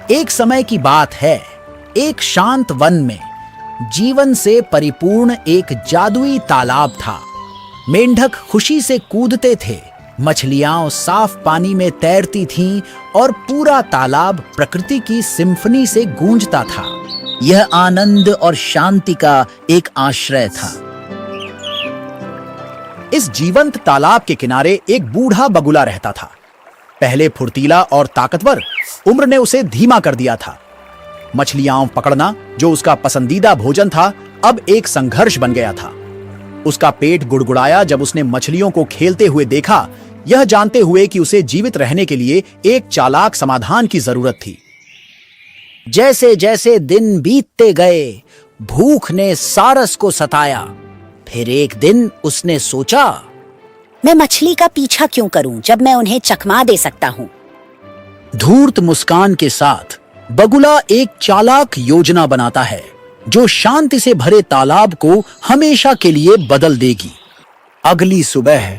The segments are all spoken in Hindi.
एक समय की बात है, एक शांत वन में जीवन से परिपूर्ण एक जादुई तालाब था। मेंढक खुशी से कूदते थे, मछलियां साफ पानी में तैरती थीं और पूरा तालाब प्रकृति की सिम्फनी से गूंजता था। यह आनंद और शांति का एक आश्रय था। इस जीवंत तालाब के किनारे एक बूढ़ा बगुला रहता था। पहले फुर्तीला और ताकतवर, उम्र ने उसे धीमा कर दिया था। मछलियां पकड़ना, जो उसका पसंदीदा भोजन था, अब एक संघर्ष बन गया था। उसका पेट गुड़गुड़ाया जब उसने मछलियों को खेलते हुए देखा, यह जानते हुए कि उसे जीवित रहने के लिए एक चालाक समाधान की जरूरत थी। जैसे जैसे दिन बीतते गए, भूख ने सारस को सताया। फिर एक दिन उसने सोचा, मैं मछली का पीछा क्यों करूं जब मैं उन्हें चकमा दे सकता हूं। धूर्त मुस्कान के साथ बगुला एक चालाक योजना बनाता है जो शांति से भरे तालाब को हमेशा के लिए बदल देगी। अगली सुबह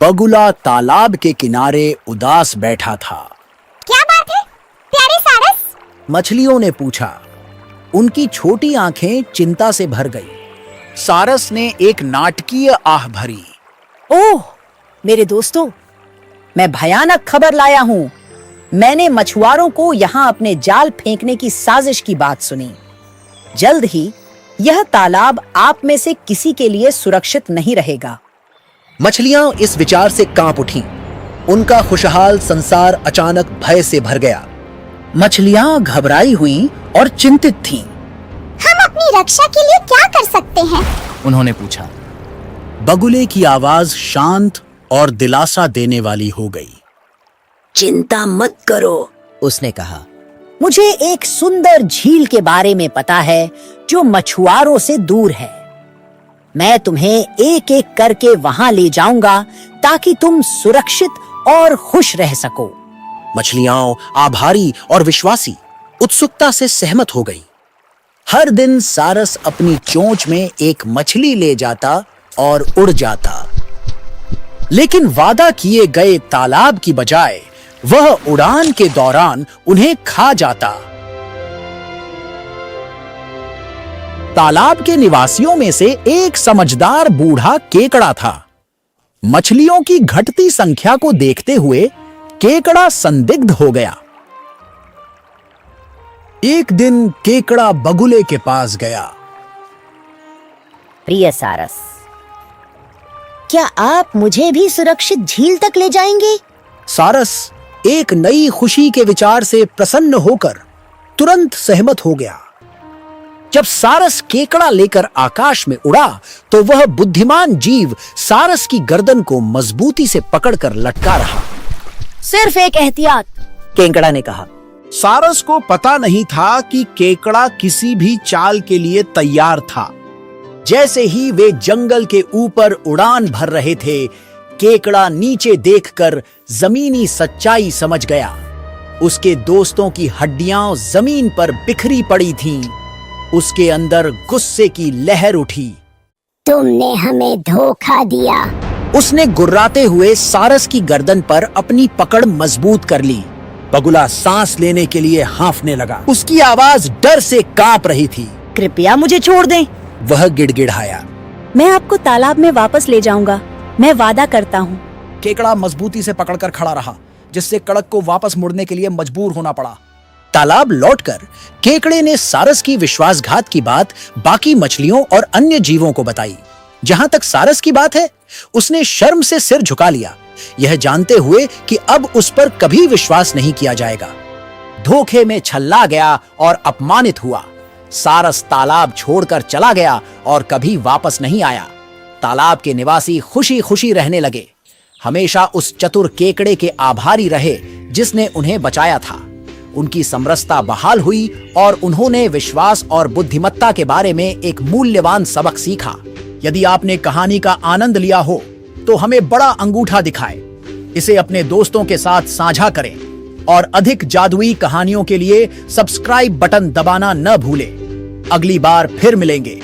बगुला तालाब के किनारे उदास बैठा था। क्या बात है प्यारे सारस? मछलियों ने पूछा। उनकी छोटी आंखें चिंता से भर गई। सारस ने एक नाटकीय आह भरी। ओह मेरे दोस्तों, मैं भयानक खबर लाया हूं। मैंने मछुआरों को यहाँ अपने जाल फेंकने की साजिश की बात सुनी। जल्द ही यह तालाब आप में से किसी के लिए सुरक्षित नहीं रहेगा। मछलियां इस विचार से कांप उठीं। उनका खुशहाल संसार अचानक भय से भर गया। मछलियां घबराई हुईं और चिंतित थीं। हम अपनी रक्षा के लिए क्या कर सकते हैं? उन्होंने पूछा। बगुले की आवाज शांत और दिलासा देने वाली हो गई। चिंता मत करो, उसने कहा। मुझे एक सुंदर झील के बारे में पता है जो मछुआरों से दूर है। मैं तुम्हें एक एक करके वहां ले जाऊंगा ताकि तुम सुरक्षित और खुश रह सको। मछलियां आभारी और विश्वासी उत्सुकता से सहमत हो गई। हर दिन सारस अपनी चोंच में एक मछली ले जाता और उड़ जाता, लेकिन वादा किए गए तालाब की बजाय वह उड़ान के दौरान उन्हें खा जाता। तालाब के निवासियों में से एक समझदार बूढ़ा केकड़ा था। मछलियों की घटती संख्या को देखते हुए केकड़ा संदिग्ध हो गया। एक दिन केकड़ा बगुले के पास गया। प्रिय सारस, क्या आप मुझे भी सुरक्षित झील तक ले जाएंगे? सारस एक नई खुशी के विचार से प्रसन्न होकर तुरंत सहमत हो गया। जब सारस केकड़ा लेकर आकाश में उड़ा तो वह बुद्धिमान जीव सारस की गर्दन को मजबूती से पकड़कर लटका रहा। सिर्फ एक एहतियात, केकड़ा ने कहा। सारस को पता नहीं था कि केकड़ा किसी भी चाल के लिए तैयार था। जैसे ही वे जंगल के ऊपर उड़ान भर रहे थे, केकड़ा नीचे देखकर जमीनी सच्चाई समझ गया। उसके दोस्तों की हड्डियां जमीन पर बिखरी पड़ी थीं। उसके अंदर गुस्से की लहर उठी। तुमने हमें धोखा दिया। उसने गुर्राते हुए सारस की गर्दन पर अपनी पकड़ मजबूत कर ली। बगुला सांस लेने के लिए हांफने लगा। उसकी आवाज डर से कांप रही थी। कृपया मुझे छोड़ दें, वह गिड़गिड़ाया। मैं आपको तालाब में वापस ले जाऊंगा, मैं वादा करता हूँ। केकड़ा मजबूती से पकड़कर खड़ा रहा, जिससे कड़क को वापस मुड़ने के लिए मजबूर होना पड़ा। तालाब लौटकर केकड़े ने सारस की विश्वासघात की बात बाकी मछलियों और अन्य जीवों को बताई। जहां तक सारस की बात है, उसने शर्म से सिर झुका लिया, यह जानते हुए कि अब उस पर कभी विश्वास नहीं किया जाएगा। धोखे में छल्ला गया और अपमानित हुआ। सारस तालाब छोड़कर चला गया और कभी वापस नहीं आया। तालाब के निवासी खुशी खुशी रहने लगे, हमेशा उस चतुर केकड़े के आभारी रहे जिसने उन्हें बचाया था। उनकी समरसता बहाल हुई और उन्होंने विश्वास और बुद्धिमत्ता के बारे में एक मूल्यवान सबक सीखा। यदि आपने कहानी का आनंद लिया हो तो हमें बड़ा अंगूठा दिखाएं, इसे अपने दोस्तों के साथ साझा करें और अधिक जादुई कहानियों के लिए सब्सक्राइब बटन दबाना न भूलें। अगली बार फिर मिलेंगे।